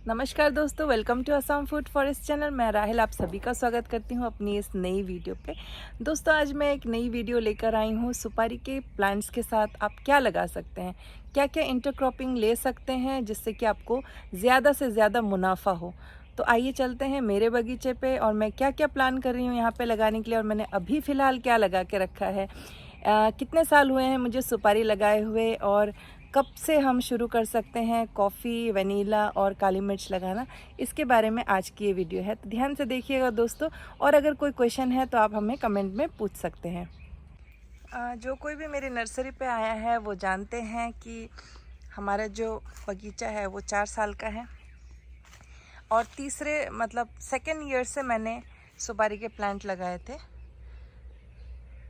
नमस्कार दोस्तों, welcome to Assam food forest channel. मैं राहिल आप सभी का स्वागत करती हूं अपनी इस नई वीडियो पे। दोस्तों, आज मैं एक नई वीडियो लेकर आई हूं। सुपारी के प्लांट्स के साथ आप क्या लगा सकते हैं, क्या क्या इंटरक्रॉपिंग ले सकते हैं जिससे कि आपको ज़्यादा से ज़्यादा मुनाफा हो। तो आइए चलते हैं मेरे बगीचे पे और मैं क्या क्या प्लान कर रही हूँ यहाँ पे लगाने के लिए, और मैंने अभी फ़िलहाल क्या लगा के रखा है। कितने साल हुए हैं मुझे सुपारी लगाए हुए, और कब से हम शुरू कर सकते हैं कॉफ़ी, वनीला और काली मिर्च लगाना, इसके बारे में आज की ये वीडियो है। तो ध्यान से देखिएगा दोस्तों, और अगर कोई क्वेश्चन है तो आप हमें कमेंट में पूछ सकते हैं। जो कोई भी मेरी नर्सरी पे आया है वो जानते हैं कि हमारा जो बगीचा है वो 4 साल का है, और तीसरे मतलब सेकेंड ईयर से मैंने सुपारी के प्लांट लगाए थे।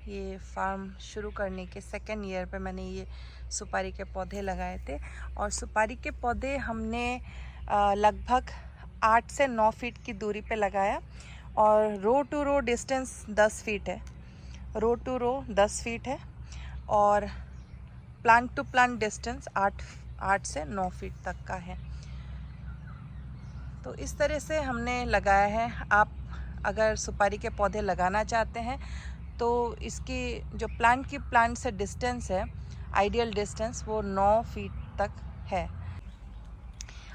ये फार्म शुरू करने के सेकेंड ईयर पे मैंने ये सुपारी के पौधे लगाए थे, और सुपारी के पौधे हमने लगभग 8 से 9 फीट की दूरी पे लगाया, और रो टू रो डिस्टेंस 10 फीट है। रो टू रो 10 फीट है, और प्लांट टू प्लांट डिस्टेंस 8 से 9 फीट तक का है। तो इस तरह से हमने लगाया है। आप अगर सुपारी के पौधे लगाना चाहते हैं तो इसकी जो प्लांट से डिस्टेंस है, आइडियल डिस्टेंस, वो 9 फीट तक है।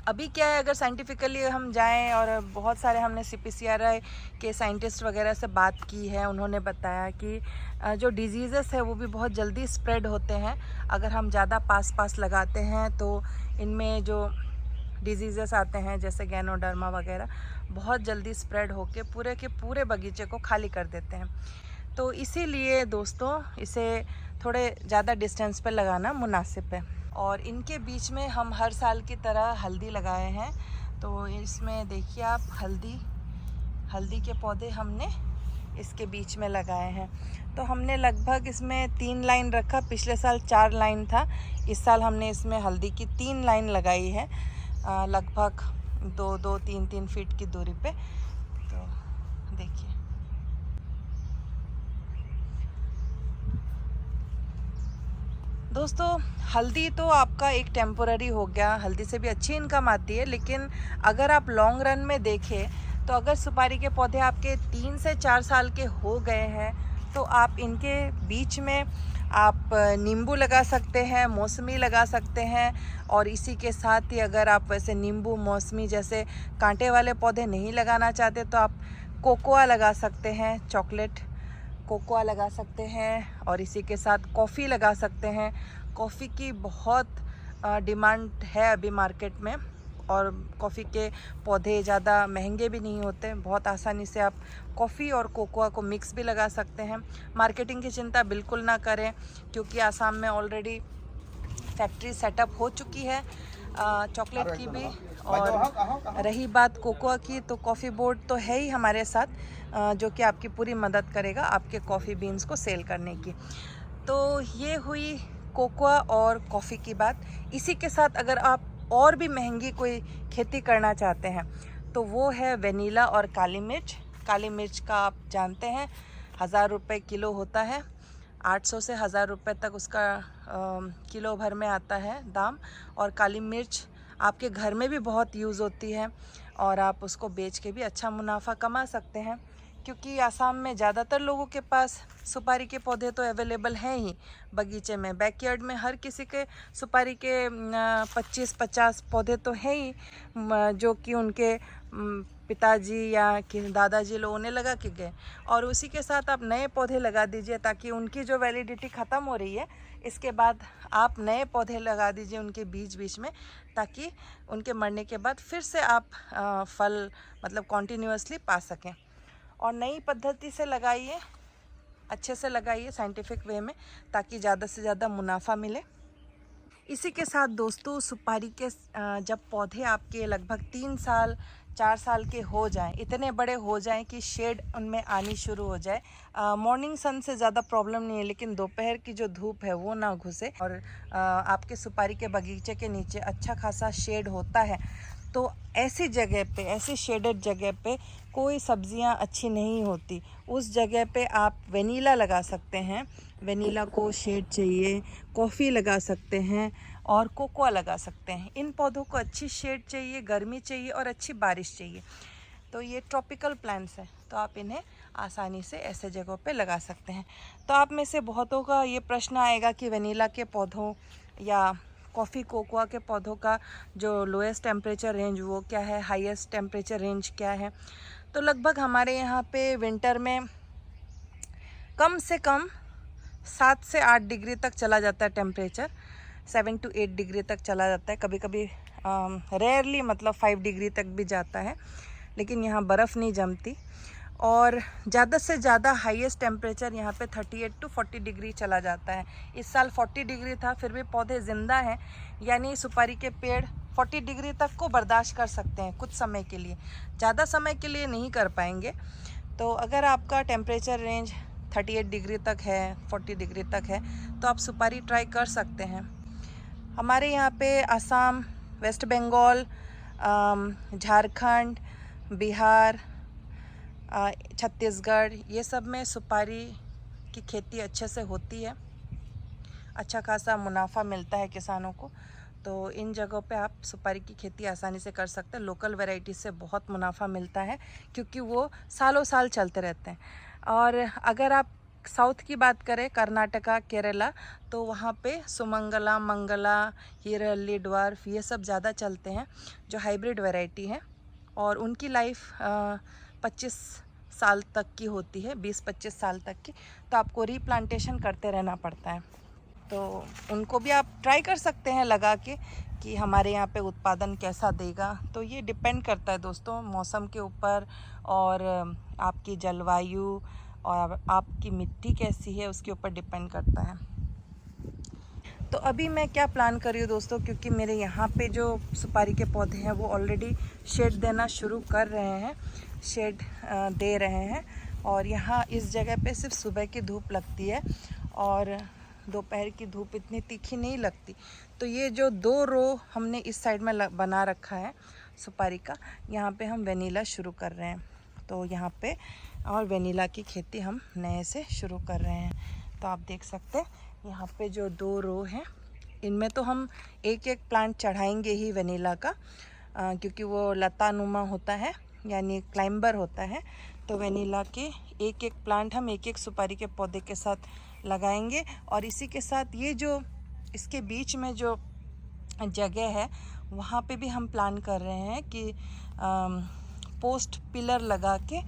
अभी क्या है, अगर साइंटिफिकली हम जाएं, और बहुत सारे हमने CPCRI के साइंटिस्ट वगैरह से बात की है, उन्होंने बताया कि जो डिजीज़ेस है वो भी बहुत जल्दी स्प्रेड होते हैं। अगर हम ज़्यादा पास लगाते हैं तो इनमें जो डिजीज़ेस आते हैं जैसे गैनोडर्मा वगैरह बहुत जल्दी स्प्रेड होके पूरे के पूरे बगीचे को खाली कर देते हैं। तो इसीलिए दोस्तों इसे थोड़े ज़्यादा डिस्टेंस पे लगाना मुनासिब है। और इनके बीच में हम हर साल की तरह हल्दी लगाए हैं। तो इसमें देखिए आप, हल्दी के पौधे हमने इसके बीच में लगाए हैं। तो हमने लगभग इसमें 3 लाइन रखा। पिछले साल 4 लाइन था, इस साल हमने इसमें हल्दी की 3 लाइन लगाई है, लगभग 2-3 फीट की दूरी पे। तो देखिए, दोस्तों हल्दी तो आपका एक टेम्पोररी हो गया, हल्दी से भी अच्छी इनकम आती है, लेकिन अगर आप लॉन्ग रन में देखें तो अगर सुपारी के पौधे आपके 3 से 4 साल के हो गए हैं तो आप इनके बीच में आप नींबू लगा सकते हैं, मौसमी लगा सकते हैं। और इसी के साथ ही अगर आप वैसे नींबू, मौसमी जैसे कांटे वाले पौधे नहीं लगाना चाहते तो आप कोकोआ लगा सकते हैं, चॉकलेट कोकोआ लगा सकते हैं, और इसी के साथ कॉफ़ी लगा सकते हैं। कॉफ़ी की बहुत डिमांड है अभी मार्केट में, और कॉफ़ी के पौधे ज़्यादा महंगे भी नहीं होते। बहुत आसानी से आप कॉफ़ी और कोकोआ को मिक्स भी लगा सकते हैं। मार्केटिंग की चिंता बिल्कुल ना करें, क्योंकि आसाम में ऑलरेडी फैक्ट्री सेटअप हो चुकी है चॉकलेट की भी। और रही बात कोकोआ की, तो कॉफ़ी बोर्ड तो है ही हमारे साथ, जो कि आपकी पूरी मदद करेगा आपके कॉफ़ी बीन्स को सेल करने की। तो ये हुई कोकोआ और कॉफ़ी की बात। इसी के साथ अगर आप और भी महंगी कोई खेती करना चाहते हैं तो वो है वेनीला और काली मिर्च। काली मिर्च का आप जानते हैं 1000 रुपये किलो होता है, 800 से 1000 रुपये तक उसका किलो भर में आता है दाम। और काली मिर्च आपके घर में भी बहुत यूज़ होती है, और आप उसको बेच के भी अच्छा मुनाफा कमा सकते हैं, क्योंकि आसाम में ज़्यादातर लोगों के पास सुपारी के पौधे तो अवेलेबल हैं ही बगीचे में। बैकयार्ड में हर किसी के सुपारी के 25-50 पौधे तो हैं ही, जो कि उनके पिताजी या कि दादाजी लोगों ने लगा के गए। और उसी के साथ आप नए पौधे लगा दीजिए, ताकि उनकी जो वैलिडिटी ख़त्म हो रही है इसके बाद आप नए पौधे लगा दीजिए उनके बीच में, ताकि उनके मरने के बाद फिर से आप फल मतलब कॉन्टीन्यूअसली पा सकें। और नई पद्धति से लगाइए, अच्छे से लगाइए साइंटिफिक वे में, ताकि ज़्यादा से ज़्यादा मुनाफा मिले। इसी के साथ दोस्तों सुपारी के जब पौधे आपके लगभग 3 साल 4 साल के हो जाएं, इतने बड़े हो जाएं कि शेड उनमें आनी शुरू हो जाए, मॉर्निंग सन से ज़्यादा प्रॉब्लम नहीं है, लेकिन दोपहर की जो धूप है वो ना घुसे, और आपके सुपारी के बगीचे के नीचे अच्छा खासा शेड होता है, तो ऐसी जगह पे, ऐसी शेडेड जगह पे कोई सब्जियां अच्छी नहीं होती। उस जगह पे आप वेनीला लगा सकते हैं, वेनीला को शेड चाहिए, कॉफ़ी लगा सकते हैं, और कोकोआ लगा सकते हैं। इन पौधों को अच्छी शेड चाहिए, गर्मी चाहिए और अच्छी बारिश चाहिए। तो ये ट्रॉपिकल प्लांट्स हैं, तो आप इन्हें आसानी से ऐसे जगहों पे लगा सकते हैं। तो आप में से बहुतों का ये प्रश्न आएगा कि वनीला के पौधों या कॉफ़ी कोकोआ के पौधों का जो लोएस्ट टेम्परेचर रेंज वो क्या है, हाईएस्ट टेम्परेचर रेंज क्या है। तो लगभग हमारे यहाँ पे विंटर में कम से कम 7 से 8 डिग्री तक चला जाता है टेम्परेचर, 7 to 8 डिग्री तक चला जाता है। कभी कभी रेयरली मतलब 5 डिग्री तक भी जाता है, लेकिन यहाँ बर्फ़ नहीं जमती। और ज़्यादा से ज़्यादा हाईएस्ट टेम्परेचर यहाँ पे 38 to 40 डिग्री चला जाता है। इस साल 40 डिग्री था, फिर भी पौधे ज़िंदा हैं, यानी सुपारी के पेड़ 40 डिग्री तक को बर्दाश्त कर सकते हैं कुछ समय के लिए, ज़्यादा समय के लिए नहीं कर पाएंगे। तो अगर आपका टेम्परेचर रेंज 38 डिग्री तक है, 40 डिग्री तक है, तो आप सुपारी ट्राई कर सकते हैं। हमारे यहाँ पे असम, वेस्ट बंगाल, झारखंड, बिहार, छत्तीसगढ़, ये सब में सुपारी की खेती अच्छे से होती है, अच्छा खासा मुनाफा मिलता है किसानों को। तो इन जगहों पे आप सुपारी की खेती आसानी से कर सकते हैं। लोकल वैरायटी से बहुत मुनाफा मिलता है क्योंकि वो सालों साल चलते रहते हैं। और अगर आप साउथ की बात करें, कर्नाटका, केरला, तो वहाँ पे सुमंगला, मंगला, हीरअली, ड्वार्फ, ये सब ज़्यादा चलते हैं जो हाइब्रिड वैरायटी है। और उनकी लाइफ 25 साल तक की होती है, 20-25 साल तक की। तो आपको रीप्लांटेशन करते रहना पड़ता है। तो उनको भी आप ट्राई कर सकते हैं लगा के कि हमारे यहाँ पे उत्पादन कैसा देगा। तो ये डिपेंड करता है दोस्तों मौसम के ऊपर, और आपकी जलवायु और आपकी मिट्टी कैसी है उसके ऊपर डिपेंड करता है। तो अभी मैं क्या प्लान कर रही हूँ दोस्तों, क्योंकि मेरे यहाँ पे जो सुपारी के पौधे हैं वो ऑलरेडी शेड देना शुरू कर रहे हैं, शेड दे रहे हैं। और यहाँ इस जगह पे सिर्फ सुबह की धूप लगती है और दोपहर की धूप इतनी तीखी नहीं लगती। तो ये जो 2 रो हमने इस साइड में बना रखा है सुपारी का, यहाँ पे हम वेनिला शुरू कर रहे हैं। तो यहाँ पे और वेनिला की खेती हम नए से शुरू कर रहे हैं। तो आप देख सकते हैं यहाँ पे जो 2 रो हैं, इनमें तो हम एक एक प्लांट चढ़ाएंगे ही वेनिला का, क्योंकि वो लतानुमा होता है, यानी क्लाइंबर होता है। तो वेनिला के एक एक प्लांट हम एक एक सुपारी के पौधे के साथ लगाएंगे। और इसी के साथ ये जो इसके बीच में जो जगह है वहाँ पे भी हम प्लान कर रहे हैं कि पोस्ट पिलर लगा के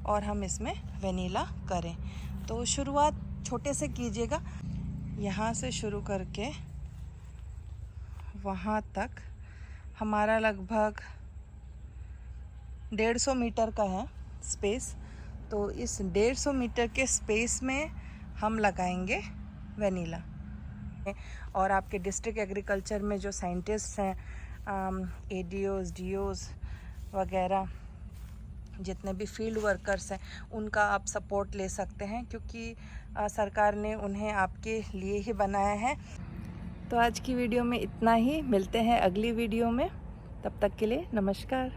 और हम इसमें वेनिला करें। तो शुरुआत छोटे से कीजिएगा, यहाँ से शुरू करके वहाँ तक हमारा लगभग 150 मीटर का है स्पेस। तो इस 150 मीटर के स्पेस में हम लगाएंगे वेनिला। और आपके डिस्ट्रिक्ट एग्रीकल्चर में जो साइंटिस्ट हैं, एडीओज, डीओज वगैरह, जितने भी फील्ड वर्कर्स हैं, उनका आप सपोर्ट ले सकते हैं, क्योंकि सरकार ने उन्हें आपके लिए ही बनाया है। तो आज की वीडियो में इतना ही, मिलते हैं अगली वीडियो में, तब तक के लिए नमस्कार।